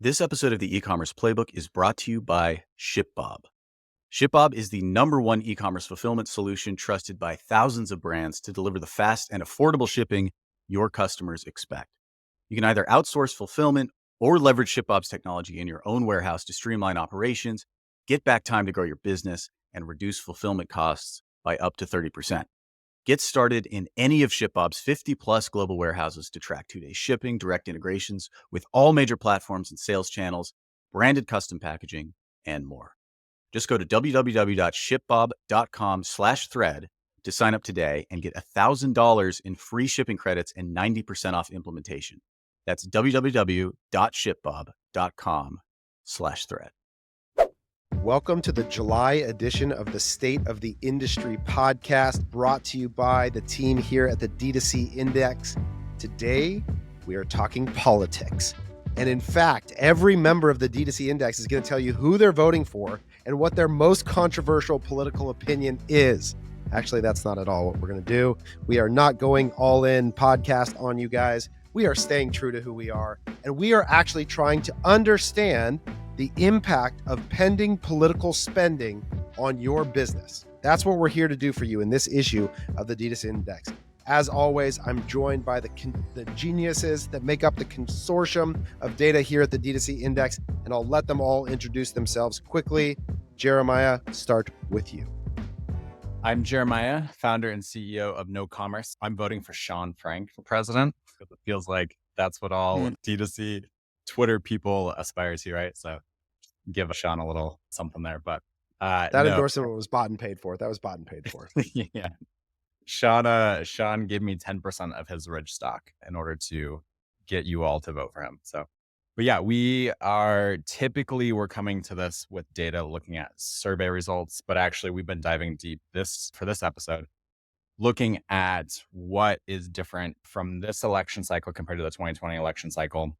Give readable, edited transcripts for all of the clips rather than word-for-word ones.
This episode of the e-commerce playbook is brought to you by ShipBob. ShipBob is the #1 e-commerce fulfillment solution trusted by thousands of brands to deliver the fast and affordable shipping your customers expect. You can either outsource fulfillment or leverage ShipBob's technology in your own warehouse to streamline operations, get back time to grow your business, and reduce fulfillment costs by up to 30%. Get started in any of ShipBob's 50-plus global warehouses to track 2-day shipping, direct integrations with all major platforms and sales channels, branded custom packaging, and more. Just go to www.shipbob.com/thread to sign up today and get $1,000 in free shipping credits and 90% off implementation. That's www.shipbob.com/thread. Welcome to the July edition of the State of the Industry podcast, brought to you by the team here at the DTC Index. Today, we are talking politics. And in fact, every member of the DTC Index is going to tell you who they're voting for and what their most controversial political opinion is. Actually, that's not at all what we're going to do. We are not going all in podcast on you guys. We are staying true to who we are. And we are actually trying to understand the impact of pending political spending on your business. That's what we're here to do for you in this issue of the DTC Index. As always, I'm joined by the geniuses that make up the consortium of data here at the DTC Index, and I'll let them all introduce themselves quickly. Jeremiah, start with you. I'm Jeremiah, founder and CEO of ecommerce. I'm voting for Sean Frank for president because it feels like that's what all D2C Twitter people aspire to, right? So give Sean a little something there. But that endorsement was bought and paid for. That was bought and paid for. Yeah. Sean gave me 10% of his Ridge stock in order to get you all to vote for him. So, but yeah, we're coming to this with data looking at survey results, but actually we've been diving deep for this episode, looking at what is different from this election cycle compared to the 2020 election cycle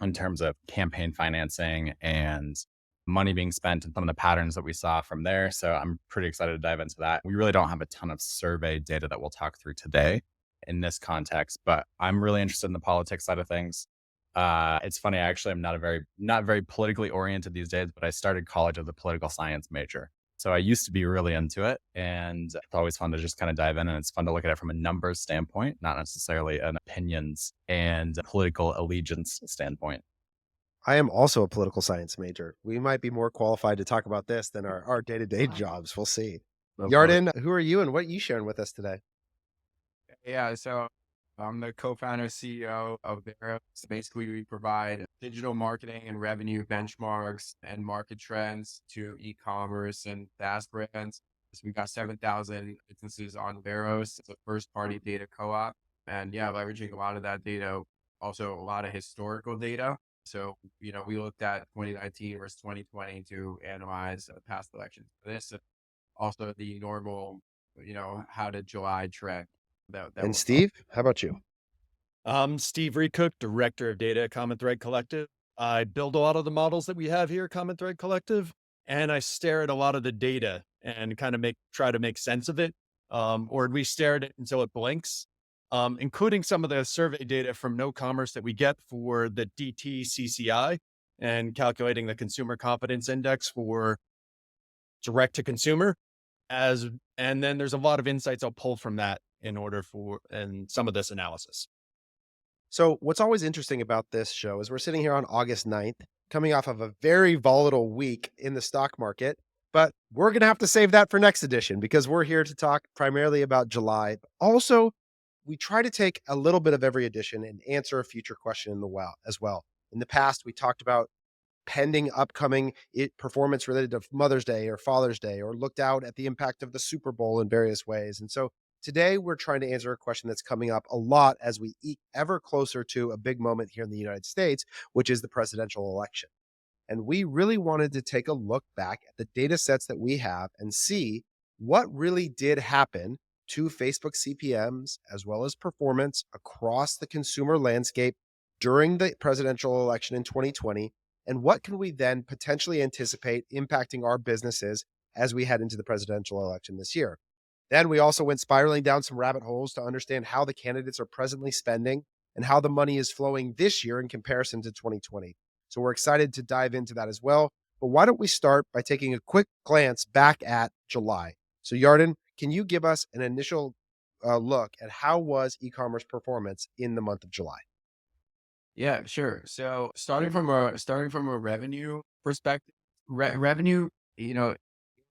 in terms of campaign financing and money being spent and some of the patterns that we saw from there. So I'm pretty excited to dive into that. We really don't have a ton of survey data that we'll talk through today in this context, but I'm really interested in the politics side of things. It's funny, actually, I'm not very politically oriented these days, but I started college as a political science major. So I used to be really into it, and it's always fun to just kind of dive in, and it's fun to look at it from a numbers standpoint, not necessarily an opinions and political allegiance standpoint. I am also a political science major. We might be more qualified to talk about this than our day-to-day jobs. We'll see. Yarden, who are you and what are you sharing with us today? Yeah, so I'm the co-founder CEO of Vero. So basically, we provide digital marketing and revenue benchmarks and market trends to e-commerce and SaaS brands. So we got 7,000 businesses on Veros. It's a first-party data co-op. And yeah, leveraging a lot of that data, also a lot of historical data. So, we looked at 2019 versus 2020 to analyze past elections. This also the normal, how did July trend? And Steve, how about you? I'm Steve Recook, Director of Data at Common Thread Collective. I build a lot of the models that we have here at Common Thread Collective, and I stare at a lot of the data and kind of try to make sense of it, or at least stare at it until it blinks, including some of the survey data from ecommerce that we get for the DTCCI and calculating the consumer confidence index for direct to consumer. And then there's a lot of insights I'll pull from that and some of this analysis. So what's always interesting about this show is we're sitting here on August 9th, coming off of a very volatile week in the stock market, but we're going to have to save that for next edition because we're here to talk primarily about July. Also, we try to take a little bit of every edition and answer a future question as well. In the past, we talked about pending upcoming performance related to Mother's Day or Father's Day, or looked out at the impact of the Super Bowl in various ways. And so today we're trying to answer a question that's coming up a lot as we eke ever closer to a big moment here in the United States, which is the presidential election. And we really wanted to take a look back at the data sets that we have and see what really did happen to Facebook CPMs as well as performance across the consumer landscape during the presidential election in 2020. And what can we then potentially anticipate impacting our businesses as we head into the presidential election this year? Then we also went spiraling down some rabbit holes to understand how the candidates are presently spending and how the money is flowing this year in comparison to 2020. So we're excited to dive into that as well. But why don't we start by taking a quick glance back at July? So Yarden, can you give us an initial look at how was e-commerce performance in the month of July? Yeah, sure. So starting from a revenue perspective, revenue, you know,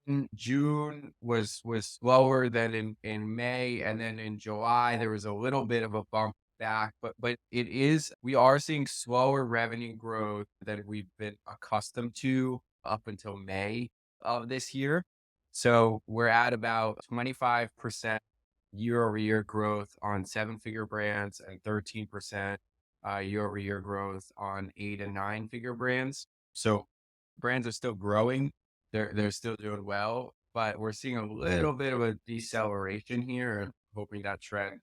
in June was slower than in May, and then in July there was a little bit of a bump back, but we are seeing slower revenue growth than we've been accustomed to up until May of this year. So we're at about 25% year-over-year growth on seven-figure brands and 13% year-over-year growth on 8 and 9 figure brands. So brands are still growing, they're still doing well, but we're seeing a little bit of a deceleration here, and hoping that trend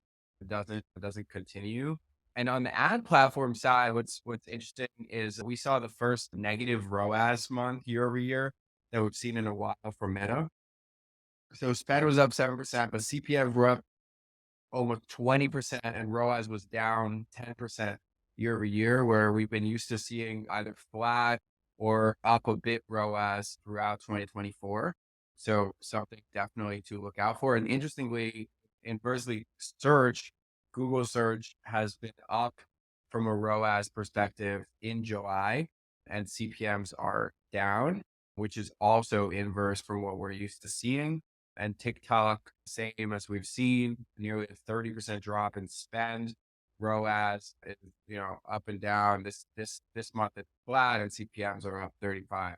doesn't continue. And on the ad platform side, what's interesting is we saw the first negative ROAS month year over year that we've seen in a while for Meta. So spend was up 7%, but CPMs were up almost 20%, and ROAS was down 10% year over year, where we've been used to seeing either flat or up a bit ROAS throughout 2024. So something definitely to look out for. And interestingly, inversely, Google search has been up from a ROAS perspective in July, and CPMs are down, which is also inverse from what we're used to seeing. And TikTok, same as we've seen, nearly a 30% drop in spend. ROAS is, up and down. This month it's flat, and CPMs are up 35%.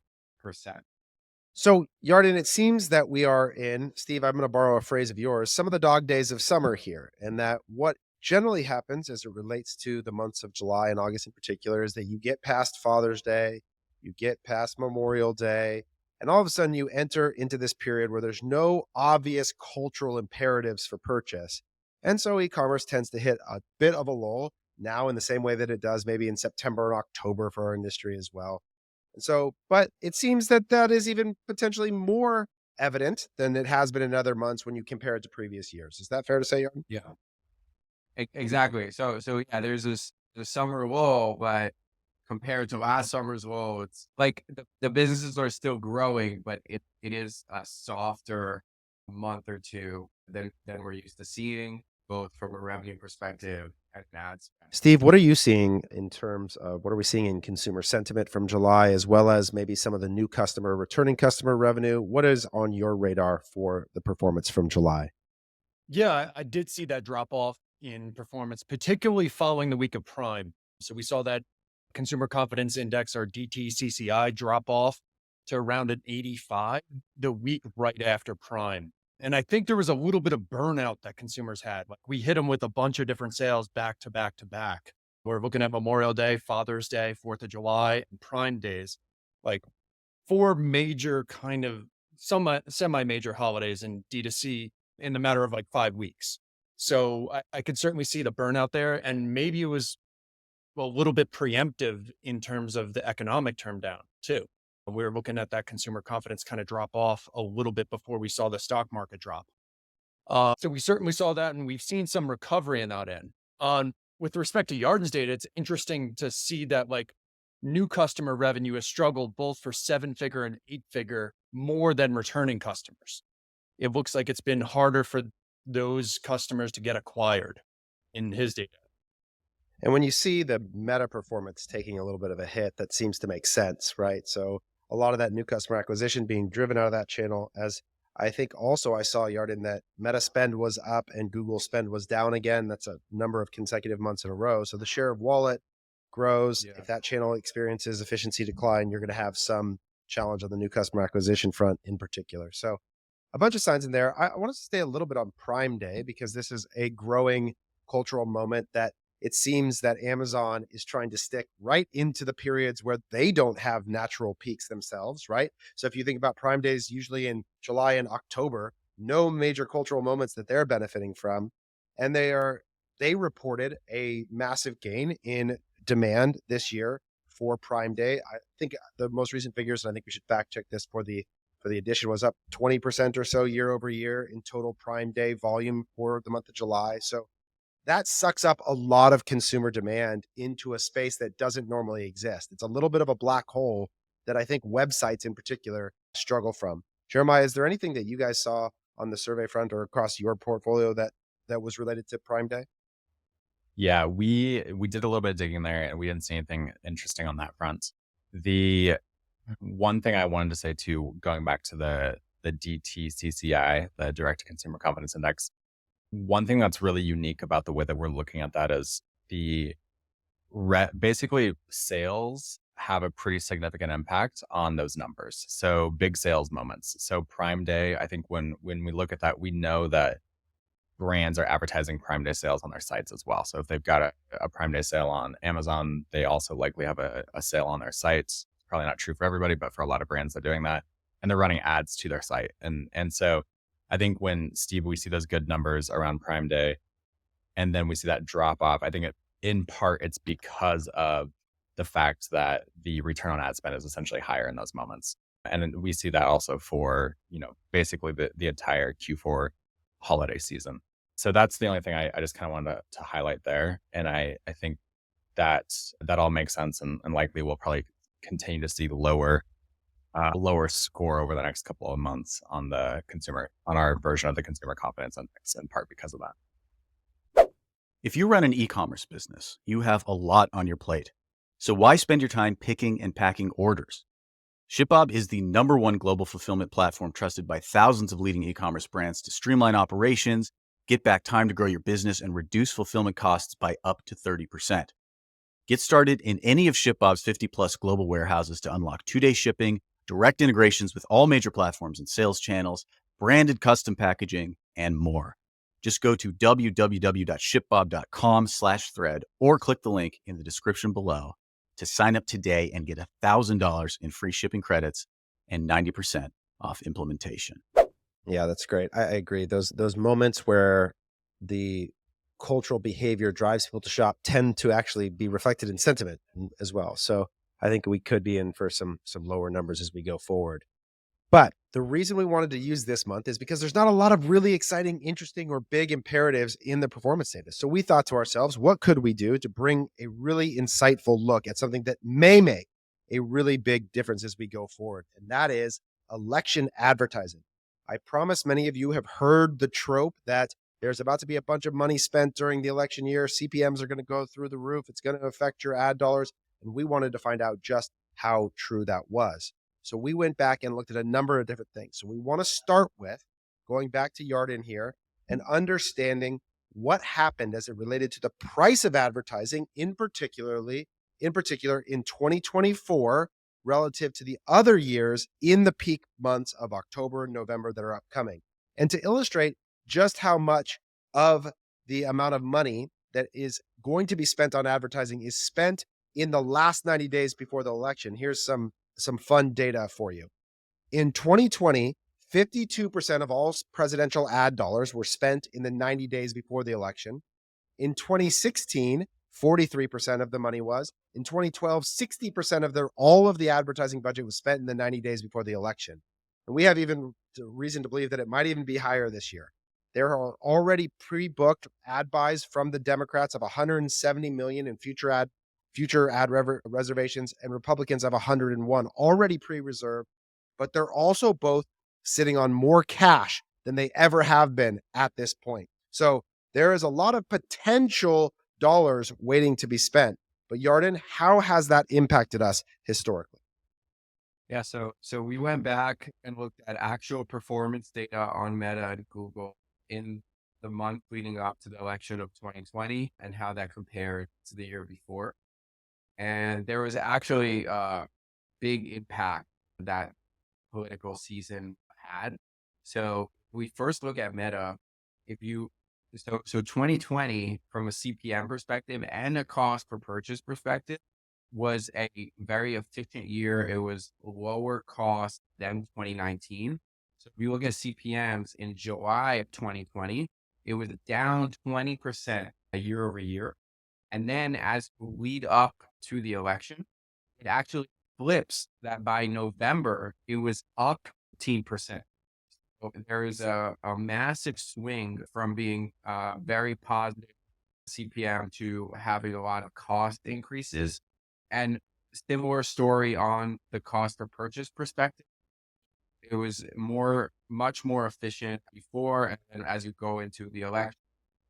So, Yarden, it seems that we are in, Steve, I'm going to borrow a phrase of yours, some of the dog days of summer here. And that what generally happens as it relates to the months of July and August in particular is that you get past Father's Day, you get past Memorial Day, and all of a sudden you enter into this period where there's no obvious cultural imperatives for purchase. And so e-commerce tends to hit a bit of a lull now in the same way that it does maybe in September and October for our industry as well. And so, but it seems that that is even potentially more evident than it has been in other months when you compare it to previous years. Is that fair to say, Yarden? Yeah, exactly. So yeah, there's the summer lull, but compared to last summer's lull, it's like the businesses are still growing, but it is a softer month or two than we're used to seeing, both from a revenue perspective and ad spend. Steve, what are you seeing in terms of what are we seeing in consumer sentiment from July, as well as maybe some of the new customer, returning customer revenue? What is on your radar for the performance from July? Yeah, I did see that drop off in performance, particularly following the week of Prime. So we saw that consumer confidence index, or DTCCI, drop off to around an 85 the week right after Prime. And I think there was a little bit of burnout that consumers had. Like, we hit them with a bunch of different sales back to back to back. We're looking at Memorial Day, Father's Day, 4th of July, and Prime days, like four major kind of semi-major holidays in D2C in the matter of like 5 weeks. So I could certainly see the burnout there. And maybe it was a little bit preemptive in terms of the economic turn down too. We were looking at that consumer confidence kind of drop off a little bit before we saw the stock market drop. So we certainly saw that, and we've seen some recovery in that end. With respect to Yarden's data, it's interesting to see that like new customer revenue has struggled both for 7-figure and 8-figure more than returning customers. It looks like it's been harder for those customers to get acquired in his data. And when you see the Meta performance taking a little bit of a hit, that seems to make sense, right? So a lot of that new customer acquisition being driven out of that channel, as I think also I saw, Yarden, that Meta spend was up and Google spend was down again. That's a number of consecutive months in a row. So the share of wallet grows. Yeah. If that channel experiences efficiency decline, you're going to have some challenge on the new customer acquisition front in particular. So a bunch of signs in there. I want to stay a little bit on Prime Day because this is a growing cultural moment that it seems that Amazon is trying to stick right into the periods where they don't have natural peaks themselves, right? So if you think about Prime Days, usually in July and October, no major cultural moments that they're benefiting from. And they reported a massive gain in demand this year for Prime Day. I think the most recent figures, and I think we should fact check this for the edition, was up 20% or so year over year in total Prime Day volume for the month of July. So that sucks up a lot of consumer demand into a space that doesn't normally exist. It's a little bit of a black hole that I think websites in particular struggle from. Jeremiah, is there anything that you guys saw on the survey front or across your portfolio that was related to Prime Day? Yeah, we did a little bit of digging there, and we didn't see anything interesting on that front. The one thing I wanted to say too, going back to the DTCCI, the Direct to Consumer Confidence Index, one thing that's really unique about the way that we're looking at that is the basically sales have a pretty significant impact on those numbers. So big sales moments. So Prime Day, I think when we look at that, we know that brands are advertising Prime Day sales on their sites as well. So if they've got a Prime Day sale on Amazon, they also likely have a sale on their sites. It's probably not true for everybody, but for a lot of brands, they're doing that. And they're running ads to their site. And so I think when, Steve, we see those good numbers around Prime Day, and then we see that drop off, I think in part it's because of the fact that the return on ad spend is essentially higher in those moments. And then we see that also for, basically the entire Q4 holiday season. So that's the only thing I just kind of wanted to highlight there. And I think that all makes sense, and likely we'll probably continue to see lower score over the next couple of months on our version of the consumer confidence index, in part because of that. If you run an e-commerce business, you have a lot on your plate. So why spend your time picking and packing orders? ShipBob is the #1 global fulfillment platform trusted by thousands of leading e-commerce brands to streamline operations, get back time to grow your business, and reduce fulfillment costs by up to 30%. Get started in any of ShipBob's 50-plus global warehouses to unlock 2-day shipping, direct integrations with all major platforms and sales channels, branded custom packaging, and more. Just go to www.shipbob.com/thread or click the link in the description below to sign up today and get $1,000 in free shipping credits and 90% off implementation. Yeah, that's great. I agree. Those moments where the cultural behavior drives people to shop tend to actually be reflected in sentiment as well. So I think we could be in for some lower numbers as we go forward. But the reason we wanted to use this month is because there's not a lot of really exciting, interesting, or big imperatives in the performance data. So we thought to ourselves, what could we do to bring a really insightful look at something that may make a really big difference as we go forward? And that is election advertising. I promise many of you have heard the trope that there's about to be a bunch of money spent during the election year. CPMs are going to go through the roof. It's going to affect your ad dollars. And we wanted to find out just how true that was. So we went back and looked at a number of different things. So we want to start with going back to Yarden here and understanding what happened as it related to the price of advertising, in particular in 2024 relative to the other years in the peak months of October and November that are upcoming. And to illustrate just how much of the amount of money that is going to be spent on advertising is spent in the last 90 days before the election, here's some fun data for you. In 2020, 52% of all presidential ad dollars were spent in the 90 days before the election. In 2016, 43% of the money was. In 2012, 60% of all of the advertising budget was spent in the 90 days before the election. And we have even reason to believe that it might even be higher this year. There are already pre-booked ad buys from the Democrats of $170 million in future ad reservations, and Republicans have 101 already pre-reserved, but they're also both sitting on more cash than they ever have been at this point. So there is a lot of potential dollars waiting to be spent. But Yarden, how has that impacted us historically? Yeah, so we went back and looked at actual performance data on Meta and Google in the month leading up to the election of 2020 and how that compared to the year before. And there was actually a big impact that political season had. So we first look at Meta. So 2020 from a CPM perspective and a cost per purchase perspective was a very efficient year. It was lower cost than 2019. So if you look at CPMs in July of 2020, it was down 20% year over year. And then as we lead up to the election, it actually flips that by November, it was up 15%. So there is a massive swing from being very positive CPM to having a lot of cost increases. And similar story on the cost per purchase perspective. It was much more efficient before. And then as you go into the election,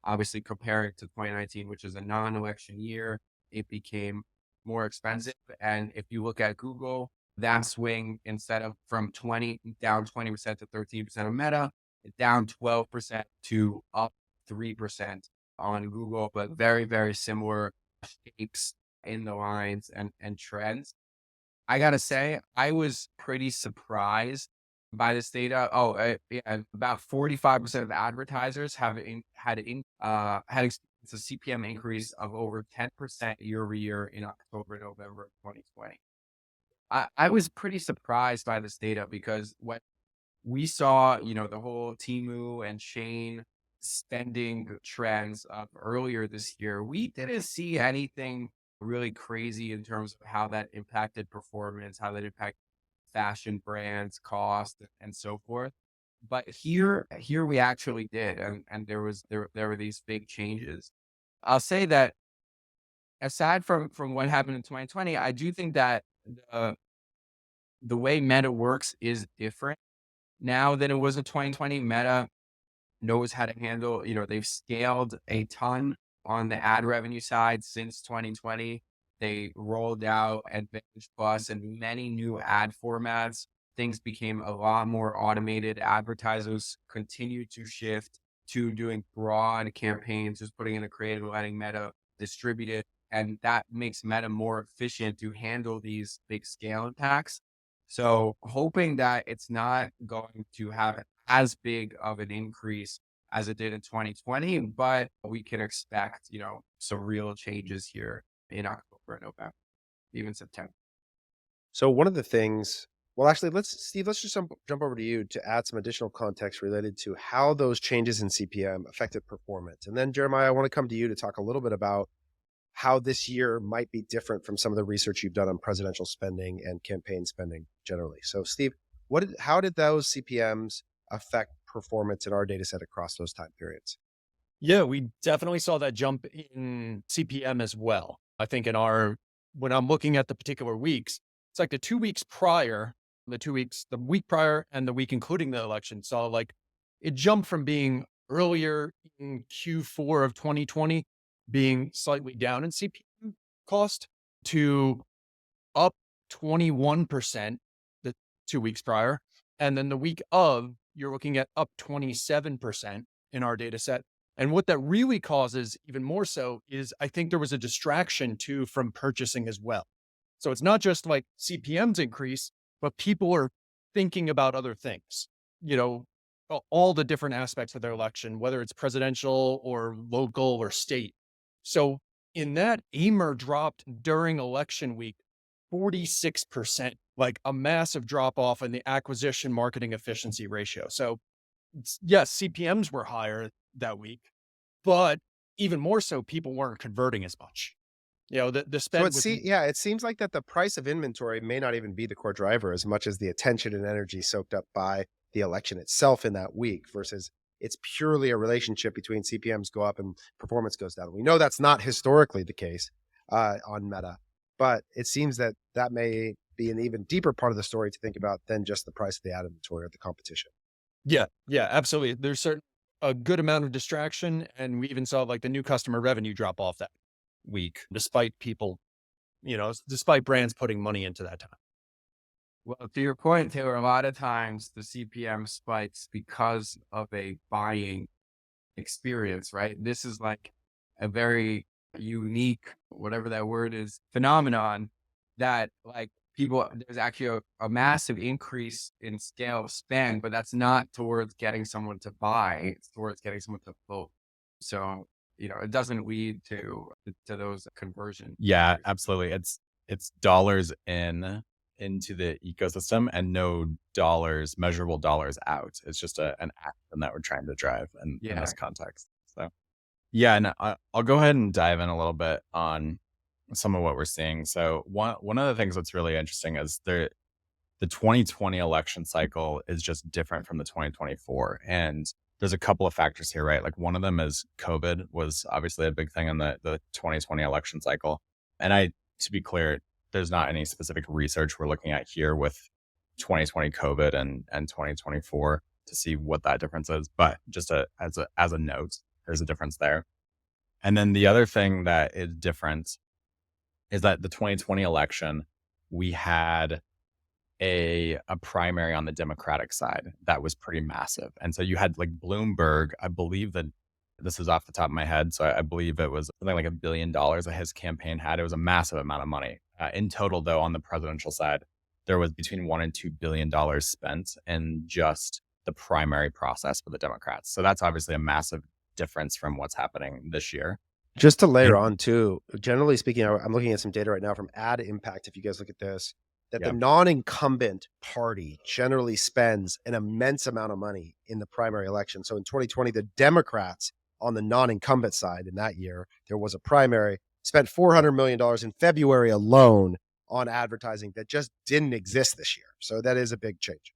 obviously comparing to 2019, which is a non-election year, it became more expensive. And if you look at Google, that swing instead of from down 20% to 13% of Meta, down 12% to up 3% on Google, but very, very similar shapes in the lines and trends. I gotta say, I was pretty surprised by this data. Yeah, about 45% of advertisers had experienced a CPM increase of over 10% year over year in October and November of 2020. I was pretty surprised by this data because when we saw, the whole Temu and Shane spending trends earlier this year, we didn't see anything really crazy in terms of how that impacted performance, how that impacted fashion brands, cost, and so forth. But here we actually did, and there were these big changes. I'll say that aside from what happened in 2020, I do think that the way Meta works is different now than it was in 2020. Meta knows how to handle, they've scaled a ton on the ad revenue side since 2020. They rolled out Advantage Plus and many new ad formats. Things became a lot more automated. Advertisers continued to shift to doing broad campaigns, just putting in a creative, letting Meta distribute it. And that makes Meta more efficient to handle these big scale impacts. So hoping that it's not going to have as big of an increase as it did in 2020, but we can expect, some real changes here in October and November, even September. So one of the things, well, actually, let's just jump over to you to add some additional context related to how those changes in CPM affected performance. And then Jeremiah, I want to come to you to talk a little bit about how this year might be different from some of the research you've done on presidential spending and campaign spending generally. So Steve, how did those CPMs affect performance in our data set across those time periods? Yeah, we definitely saw that jump in CPM as well. I think when I'm looking at the particular weeks, it's like the 2 weeks prior, the week prior and the week including the election saw like it jumped from being earlier in Q4 of 2020 being slightly down in CPM cost to up 21% the 2 weeks prior. And then the week of, you're looking at up 27% in our data set. And what that really causes even more so is I think there was a distraction too from purchasing as well. So it's not just like CPMs increase, but people are thinking about other things, all the different aspects of their election, whether it's presidential or local or state. So in that, AMR dropped during election week 46%, like a massive drop off in the acquisition marketing efficiency ratio. So yes, CPMs were higher that week, but even more so, people weren't converting as much. The spend. It seems like that the price of inventory may not even be the core driver as much as the attention and energy soaked up by the election itself in that week versus it's purely a relationship between CPMs go up and performance goes down. We know that's not historically the case on Meta, but it seems that may be an even deeper part of the story to think about than just the price of the ad inventory or the competition. Yeah, absolutely. There's a good amount of distraction, and we even saw like the new customer revenue drop off that week, despite despite brands putting money into that time. Well, to your point, Taylor, a lot of times the CPM spikes because of a buying experience, right? This is like a very unique, whatever that word is, phenomenon that like there's actually a massive increase in scale of spend, but that's not towards getting someone to buy, it's towards getting someone to vote. So, it doesn't lead to those conversions. Yeah, absolutely. It's dollars into the ecosystem and no measurable dollars out. It's just an action that we're trying to drive in this context. So yeah, and I'll go ahead and dive in a little bit on some of what we're seeing. So one of the things that's really interesting is the 2020 election cycle is just different from the 2024. And there's a couple of factors here, right? Like one of them is COVID was obviously a big thing in the 2020 election cycle. And to be clear, there's not any specific research we're looking at here with 2020 COVID and 2024 to see what that difference is. But just as a note, there's a difference there. And then the other thing that is different is that the 2020 election, we had a primary on the Democratic side that was pretty massive. And so you had like Bloomberg, I believe that this is off the top of my head. So I believe it was something like $1 billion that his campaign had. It was a massive amount of money. In total, though, on the presidential side, there was between $1 and $2 billion spent in just the primary process for the Democrats. So that's obviously a massive difference from what's happening this year. Just to layer on too, generally speaking, I'm looking at some data right now from Ad Impact. If you guys look at this, that the non-incumbent party generally spends an immense amount of money in the primary election. So in 2020, the Democrats on the non-incumbent side in that year, there was a primary, spent $400 million in February alone on advertising that just didn't exist this year. So that is a big change.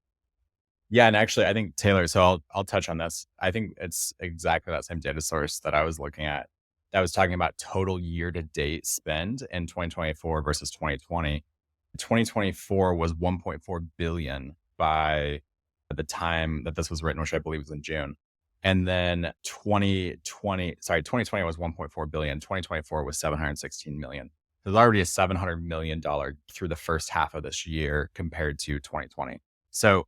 Yeah, and actually, I think Taylor. So I'll touch on this. I think it's exactly that same data source that I was looking at. That was talking about total year-to-date spend in 2024 versus 2020. 2024 was 1.4 billion by the time that this was written, which I believe was in June. And then 2020 was 1.4 billion. 2024 was 716 million. There's already a $700 million through the first half of this year compared to 2020. So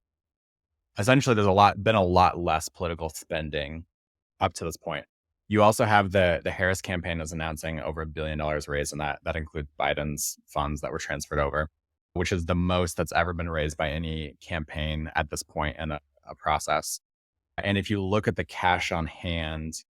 essentially, there's been a lot less political spending up to this point. You also have the Harris campaign is announcing over $1 billion raised, and that includes Biden's funds that were transferred over, which is the most that's ever been raised by any campaign at this point in a process. And if you look at the cash on hand,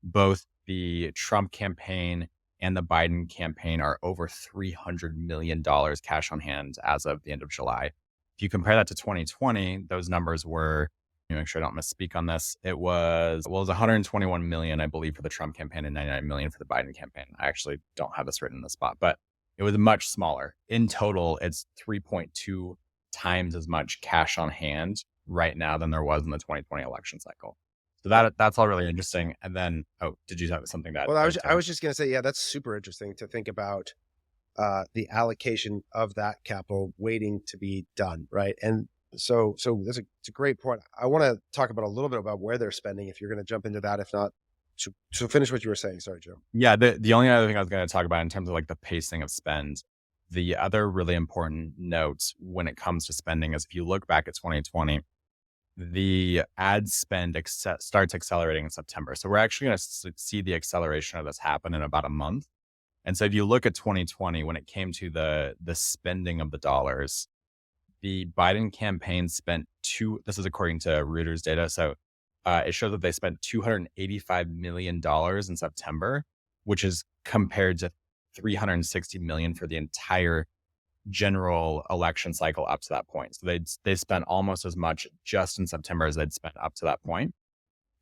both the Trump campaign and the Biden campaign are over $300 million cash on hand as of the end of July. If you compare that to 2020, those numbers were, make sure I don't misspeak on this. It was 121 million, I believe, for the Trump campaign and 99 million for the Biden campaign. I actually don't have this written in the spot, but it was much smaller. In total, it's 3.2 times as much cash on hand right now than there was in the 2020 election cycle. So that's all really interesting. And then, did you have something that? Well, I was just going to say, yeah, that's super interesting to think about the allocation of that capital waiting to be done, right? And so it's a great point. I want to talk about a little bit about where they're spending. If you're going to jump into that, if not, so finish what you were saying. Sorry, Joe. Yeah, the only other thing I was going to talk about in terms of like the pacing of spend, the other really important note when it comes to spending is if you look back at 2020, the ad spend starts accelerating in September. So we're actually going to see the acceleration of this happen in about a month. And so if you look at 2020, when it came to the spending of the dollars, the Biden campaign spent this is according to Reuters data. So it shows that they spent $285 million in September, which is compared to $360 million for the entire general election cycle up to that point. So they spent almost as much just in September as they'd spent up to that point.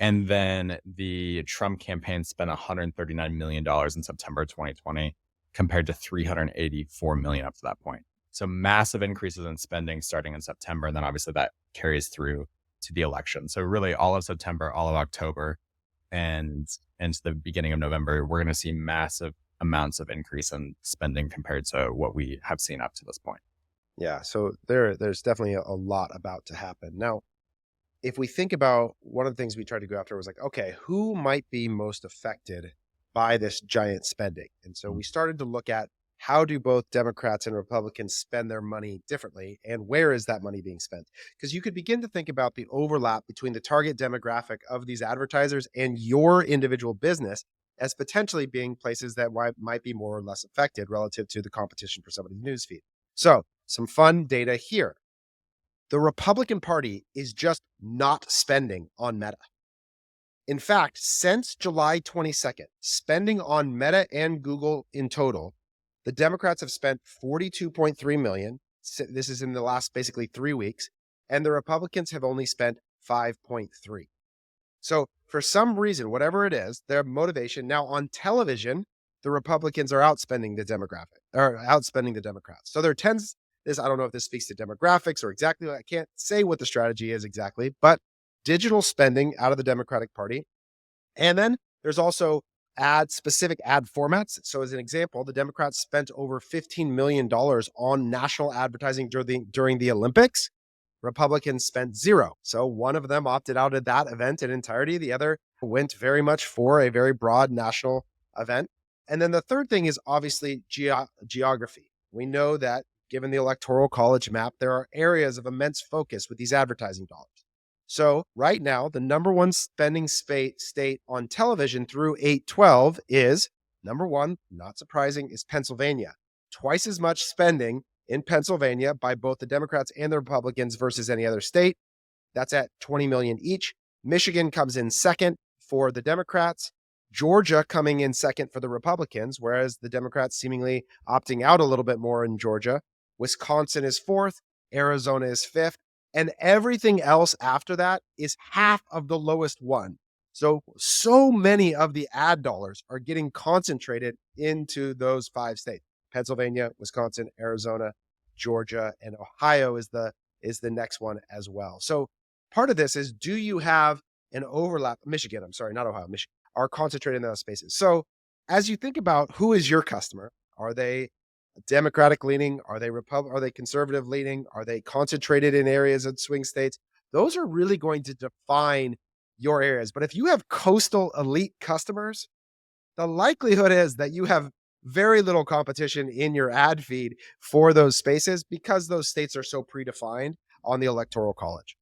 And then the Trump campaign spent $139 million in September 2020 compared to $384 million up to that point. So massive increases in spending starting in September. And then obviously that carries through to the election. So really all of September, all of October, and into the beginning of November, we're going to see massive amounts of increase in spending compared to what we have seen up to this point. Yeah. So there's definitely a lot about to happen. Now, if we think about one of the things we tried to go after was like, okay, who might be most affected by this giant spending? And so we started to look at how do both Democrats and Republicans spend their money differently, and where is that money being spent? Because you could begin to think about the overlap between the target demographic of these advertisers and your individual business as potentially being places that might be more or less affected relative to the competition for somebody's newsfeed. So some fun data here. The Republican Party is just not spending on Meta. In fact, since July 22nd, spending on Meta and Google in total, the Democrats have spent $42.3 million. This is in the last basically 3 weeks. And the Republicans have only spent $5.3. So for some reason, whatever it is, their motivation now on television, the Republicans are outspending the Democrats. So there tends this, I don't know if this speaks to demographics or exactly, I can't say what the strategy is exactly, but digital spending out of the Democratic Party. And then there's also specific ad formats. So as an example, the Democrats spent over $15 million on national advertising during the Olympics. Republicans spent zero. So one of them opted out of that event in entirety. The other went very much for a very broad national event. And then the third thing is obviously geography. We know that given the Electoral College map, there are areas of immense focus with these advertising dollars. So right now, the number one spending state on television through 8/12 is, number one, not surprising, is Pennsylvania. Twice as much spending in Pennsylvania by both the Democrats and the Republicans versus any other state. That's at $20 million each. Michigan comes in second for the Democrats. Georgia coming in second for the Republicans, whereas the Democrats seemingly opting out a little bit more in Georgia. Wisconsin is fourth. Arizona is fifth. And everything else after that is half of the lowest one. So many of the ad dollars are getting concentrated into those 5 states. Pennsylvania, Wisconsin, Arizona, Georgia, and Ohio is the next one as well. So part of this is, do you have an overlap? Michigan, I'm sorry, not Ohio, Michigan, are concentrated in those spaces. So as you think about who is your customer, are they Democratic leaning? Are they conservative leaning? Are they concentrated in areas of swing states? Those are really going to define your areas. But if you have coastal elite customers, the likelihood is that you have very little competition in your ad feed for those spaces because those states are so predefined on the Electoral College.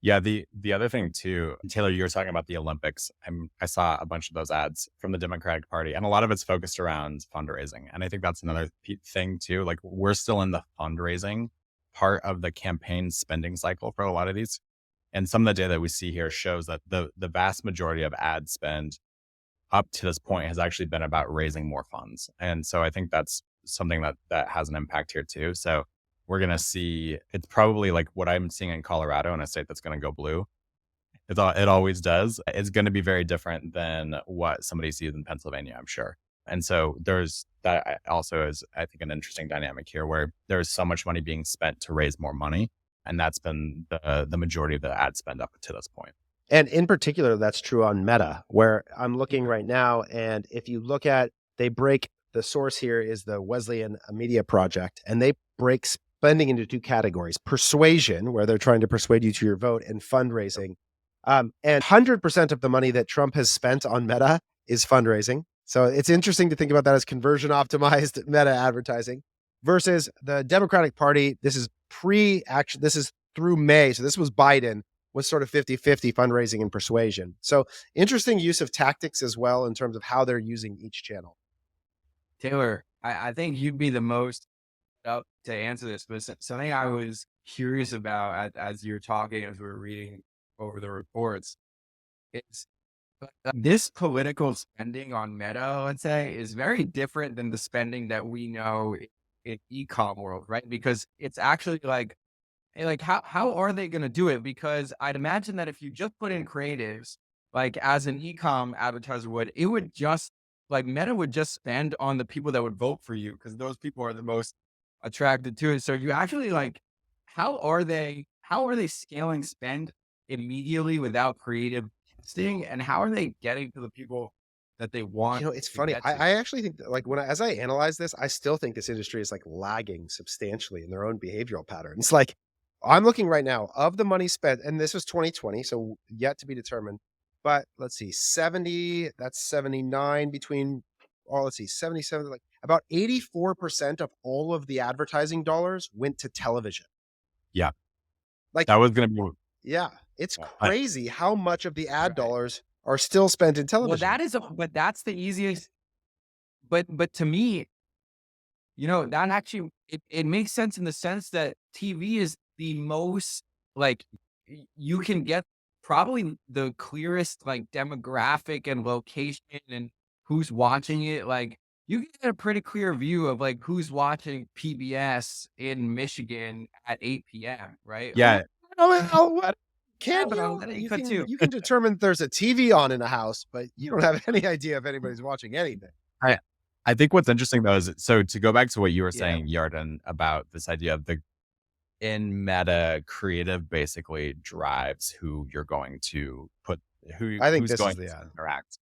Yeah, the other thing too, Taylor, you were talking about the Olympics. I saw a bunch of those ads from the Democratic Party, and a lot of it's focused around fundraising. And I think that's another thing too. Like, we're still in the fundraising part of the campaign spending cycle for a lot of these. And some of the data that we see here shows that the vast majority of ad spend up to this point has actually been about raising more funds. And so I think that's something that has an impact here too. So we're going to see, it's probably like what I'm seeing in Colorado, in a state that's going to go blue. It always does. It's going to be very different than what somebody sees in Pennsylvania, I'm sure. And so there's that also is, I think, an interesting dynamic here where there's so much money being spent to raise more money. And that's been the majority of the ad spend up to this point. And in particular, that's true on Meta, where I'm looking right now. And if you look at, the source here is the Wesleyan Media Project, and they break spending into 2 categories: persuasion, where they're trying to persuade you to your vote, and fundraising. And 100% of the money that Trump has spent on Meta is fundraising. So it's interesting to think about that as conversion optimized Meta advertising versus the Democratic Party. This is this is through May. So this was Biden, was sort of 50-50 fundraising and persuasion. So interesting use of tactics as well in terms of how they're using each channel. Taylor, I think you'd be the most up to answer this, but something I was curious about as you're talking, as we were reading over the reports, is this political spending on Meta, let's say, is very different than the spending that we know in e-com world, right? Because it's actually like, hey, like how are they going to do it? Because I'd imagine that if you just put in creatives, like as an e-com advertiser would, it would just, like, Meta would just spend on the people that would vote for you because those people are the most attracted to it. So you actually, like, how are they scaling spend immediately without creative testing, and how are they getting to the people that they want? It's funny. I actually think that, like, as I analyze this, I still think this industry is like lagging substantially in their own behavioral patterns. Like, I'm looking right now of the money spent, and this was 2020, so yet to be determined. But let's see, 70, that's 79 between, let's see, 77, like about 84% of all of the advertising dollars went to television. Yeah. Like, that was going to be. Yeah. It's crazy how much of the ad dollars are still spent in television. Well, but that's the easiest. But to me, that actually, it makes sense in the sense that TV is the most, like, you can get probably the clearest, like, demographic and location and who's watching it. Like, you get a pretty clear view of, like, who's watching PBS in Michigan at 8 p.m., right? Yeah. What? You can determine there's a TV on in a house, but you don't have any idea if anybody's watching anything. I think what's interesting though is, so to go back to what you were saying, Yarden, about this idea of in Meta, creative basically drives who you're going to put, I think who's this going is the to ad. interact.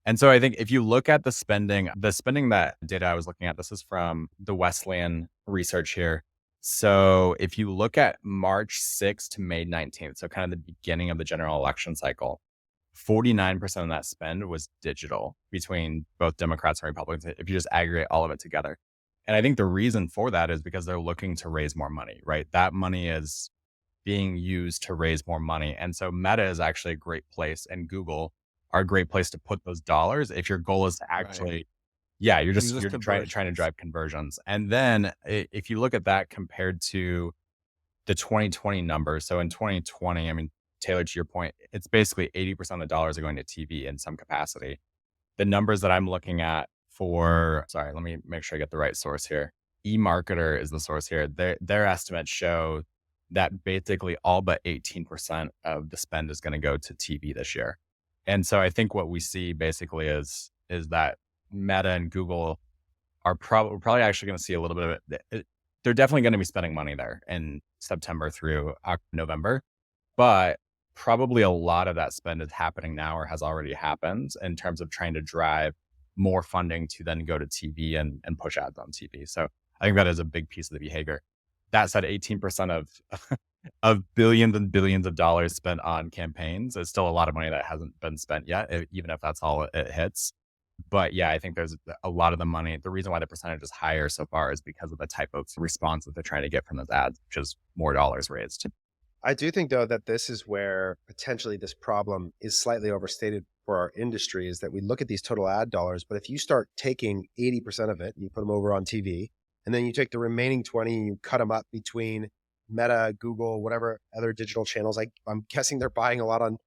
And so I think if you look at the spending that data I was looking at, this is from the Wesleyan research here. So if you look at March 6th to May 19th, so kind of the beginning of the general election cycle, 49% of that spend was digital between both Democrats and Republicans, if you just aggregate all of it together. And I think the reason for that is because they're looking to raise more money, right? That money is being used to raise more money. And so Meta is actually a great place, and Google are a great place to put those dollars if your goal is to actually, you're trying to drive conversions. And then if you look at that compared to the 2020 numbers, so in 2020, I mean, Taylor, to your point, it's basically 80% of the dollars are going to TV in some capacity. The numbers that I'm looking at let me make sure I get the right source here. eMarketer is the source here. Their estimates show that basically all but 18% of the spend is going to go to TV this year. And so I think what we see basically is that Meta and Google are probably actually going to see a little bit of it. They're definitely going to be spending money there in September through November, but probably a lot of that spend is happening now or has already happened in terms of trying to drive more funding to then go to TV and push ads on TV. So I think that is a big piece of the behavior. That said, 18% of billions and billions of dollars spent on campaigns is still a lot of money that hasn't been spent yet, even if that's all it hits. But yeah, I think there's a lot of the money. The reason why the percentage is higher so far is because of the type of response that they're trying to get from those ads, which is more dollars raised. I do think, though, that this is where potentially this problem is slightly overstated for our industry, is that we look at these total ad dollars, but if you start taking 80% of it and you put them over on TV, and then you take the remaining 20 and you cut them up between Meta, Google, whatever other digital channels, I'm guessing they're buying a lot on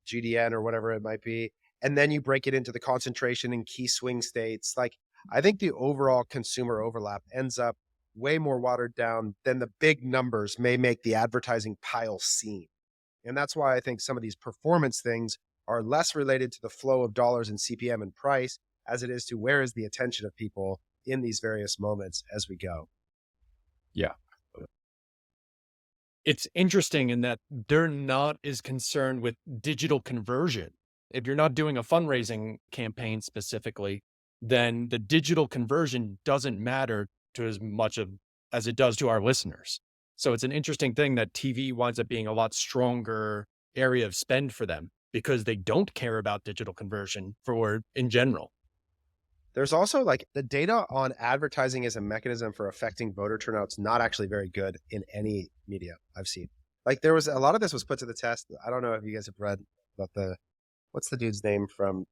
GDN or whatever it might be, and then you break it into the concentration in key swing states. Like, I think the overall consumer overlap ends up way more watered down than the big numbers may make the advertising pile seem. And that's why I think some of these performance things are less related to the flow of dollars and CPM and price as it is to where is the attention of people in these various moments as we go. Yeah. It's interesting in that they're not as concerned with digital conversion. If you're not doing a fundraising campaign specifically, then the digital conversion doesn't matter to as much as it does to our listeners. So it's an interesting thing that TV winds up being a lot stronger area of spend for them because they don't care about digital conversion in general. There's also like the data on advertising as a mechanism for affecting voter turnout's not actually very good in any media I've seen. Like there was a lot of this was put to the test. I don't know if you guys have read about what's the dude's name from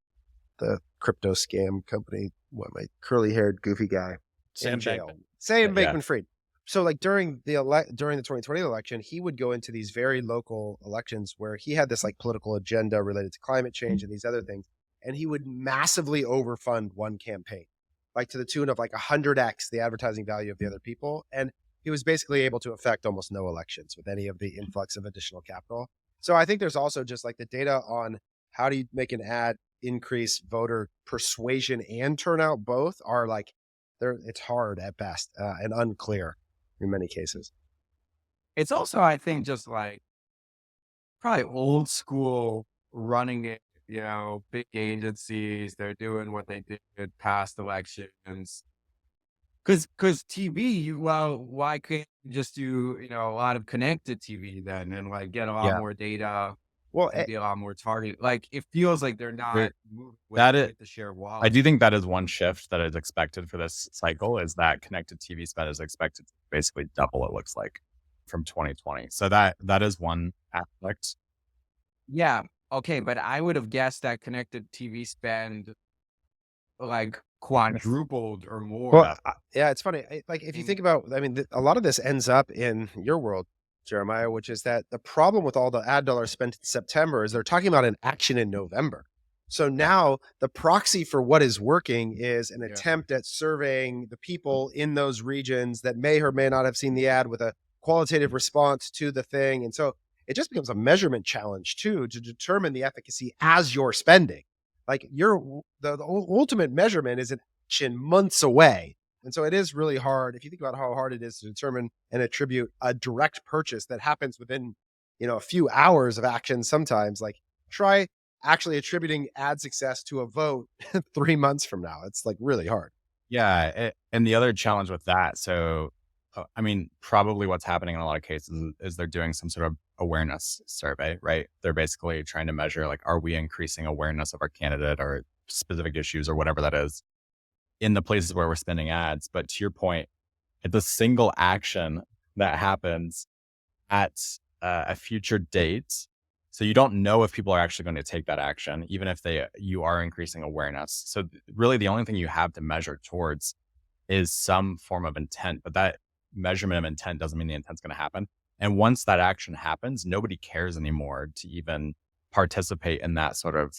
the crypto scam company? What, my curly haired goofy guy? Sam Bankman. Sam Bankman-Fried. So like during the 2020 election, he would go into these very local elections where he had this like political agenda related to climate change and these other things. And he would massively overfund one campaign, like to the tune of like 100x the advertising value of the other people. And he was basically able to affect almost no elections with any of the influx of additional capital. So I think there's also just like the data on how do you make an ad increase voter persuasion and turnout both are like, it's hard at best and unclear in many cases. It's also, I think, just like probably old school running it, big agencies, they're doing what they did past elections. Because TV, why can't you just do, a lot of connected TV then and like get a lot more data? Well, and be a lot more targeted. Like it feels like they're not moving with the share of wallet. I do think that is one shift that is expected for this cycle, is that connected TV spend is expected to basically double, it looks like, from 2020. So that is one aspect. Yeah. Okay. But I would have guessed that connected TV spend like quadrupled or more. Well, yeah, it's funny. Like if you think about, a lot of this ends up in your world, Jeremiah, which is that the problem with all the ad dollars spent in September is they're talking about an action in November. So now the proxy for what is working is an attempt at surveying the people in those regions that may or may not have seen the ad with a qualitative response to the thing. And so it just becomes a measurement challenge too, to determine the efficacy as you're spending. Like the ultimate measurement is an action months away. And so it is really hard. If you think about how hard it is to determine and attribute a direct purchase that happens within, a few hours of action, sometimes like try actually attributing ad success to a vote 3 months from now. It's like really hard. Yeah. And the other challenge with that, so, I mean, probably what's happening in a lot of cases is they're doing some sort of awareness survey, right? They're basically trying to measure, like, are we increasing awareness of our candidate or specific issues or whatever that is in the places where we're spending ads. But to your point, it's a single action that happens at a future date. So you don't know if people are actually going to take that action, even if you are increasing awareness. So really the only thing you have to measure towards is some form of intent, but that measurement of intent doesn't mean the intent's going to happen. And once that action happens, nobody cares anymore to even participate in that sort of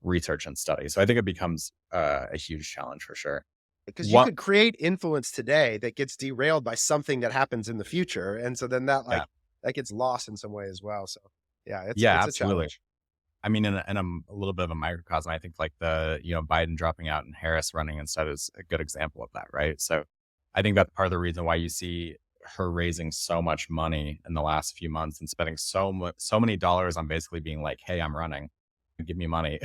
research and study. So I think it becomes a huge challenge for sure. Because you could create influence today that gets derailed by something that happens in the future. And so then that gets lost in some way as well. So it's absolutely. a challenge. I mean, in a little bit of a microcosm, I think like the, Biden dropping out and Harris running instead is a good example of that, right? So I think that's part of the reason why you see her raising so much money in the last few months and spending so many dollars on basically being like, hey, I'm running, give me money.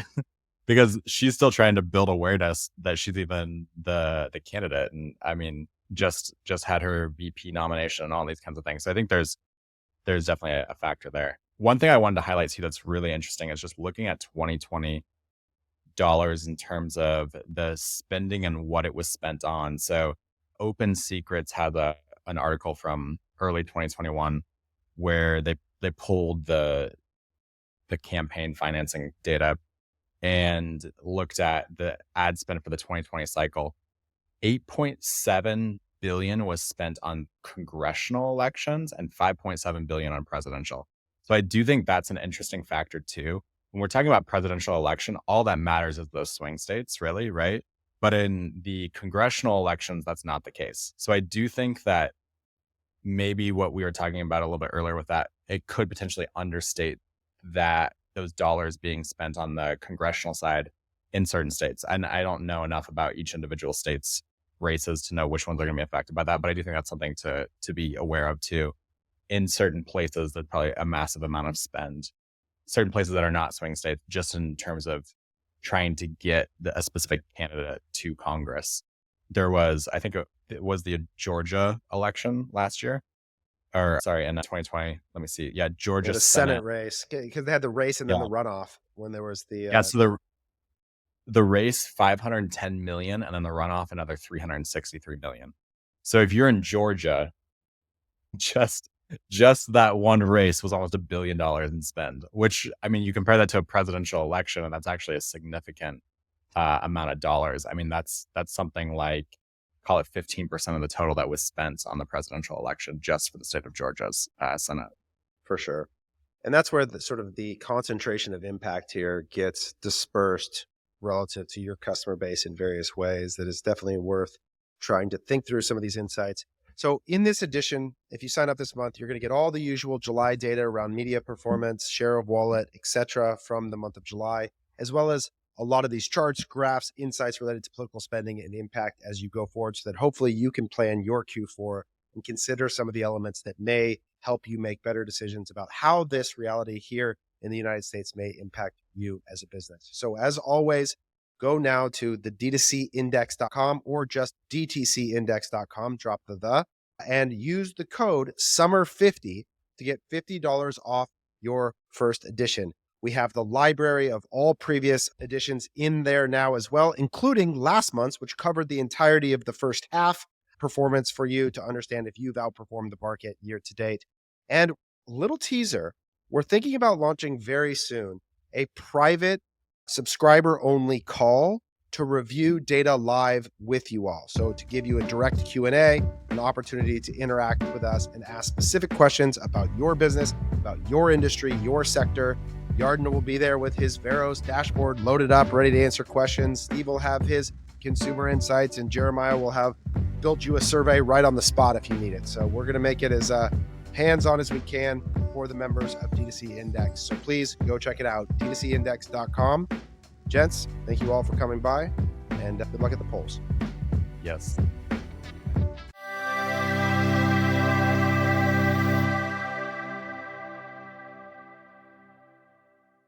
Because she's still trying to build awareness that she's even the candidate. And I mean, just had her VP nomination and all these kinds of things. So I think there's definitely a factor there. One thing I wanted to highlight too that's really interesting is just looking at 2020 dollars in terms of the spending and what it was spent on. So Open Secrets had an article from early 2021 where they pulled the campaign financing data and looked at the ad spend for the 2020 cycle. 8.7 billion was spent on congressional elections and 5.7 billion on presidential. So I do think that's an interesting factor too. When we're talking about presidential election, all that matters is those swing states, really, right? But in the congressional elections, that's not the case. So I do think that maybe what we were talking about a little bit earlier with that, it could potentially understate that those dollars being spent on the congressional side in certain states. And I don't know enough about each individual state's races to know which ones are going to be affected by that. But I do think that's something to be aware of too. In certain places, there's probably a massive amount of spend. Certain places that are not swing states, just in terms of trying to get a specific candidate to Congress. There was, I think it was the Georgia election last year. Or sorry, in 2020, let me see. Yeah, Georgia the Senate race, because they had the race and then the runoff when there was the so the race 510 million and then the runoff another 363 million. So if you're in Georgia, just that one race was almost $1 billion in spend. Which, I mean, you compare that to a presidential election, and that's actually a significant amount of dollars. I mean, that's something like, call it 15% of the total that was spent on the presidential election just for the state of Georgia's Senate. For sure. And that's where the concentration of impact here gets dispersed relative to your customer base in various ways. That is definitely worth trying to think through some of these insights. So in this edition, if you sign up this month, you're going to get all the usual July data around media performance, share of wallet, etc. from the month of July, as well as a lot of these charts, graphs, insights related to political spending and impact as you go forward, so that hopefully you can plan your Q4 and consider some of the elements that may help you make better decisions about how this reality here in the United States may impact you as a business. So as always, go now to the D2Cindex.com or just DTCindex.com, drop the, and use the code SUMMER50 to get $50 off your first edition. We have the library of all previous editions in there now as well, including last month's, which covered the entirety of the first half performance for you to understand if you've outperformed the market year to date. And little teaser, we're thinking about launching very soon a private subscriber-only call to review data live with you all. So to give you a direct Q&A, an opportunity to interact with us and ask specific questions about your business, about your industry, your sector. Yarden will be there with his Veros dashboard loaded up, ready to answer questions. Steve will have his consumer insights, and Jeremiah will have built you a survey right on the spot if you need it. So we're going to make it as hands-on as we can for the members of D2C Index. So please go check it out, D2Cindex.com. Gents, thank you all for coming by, and good luck at the polls. Yes.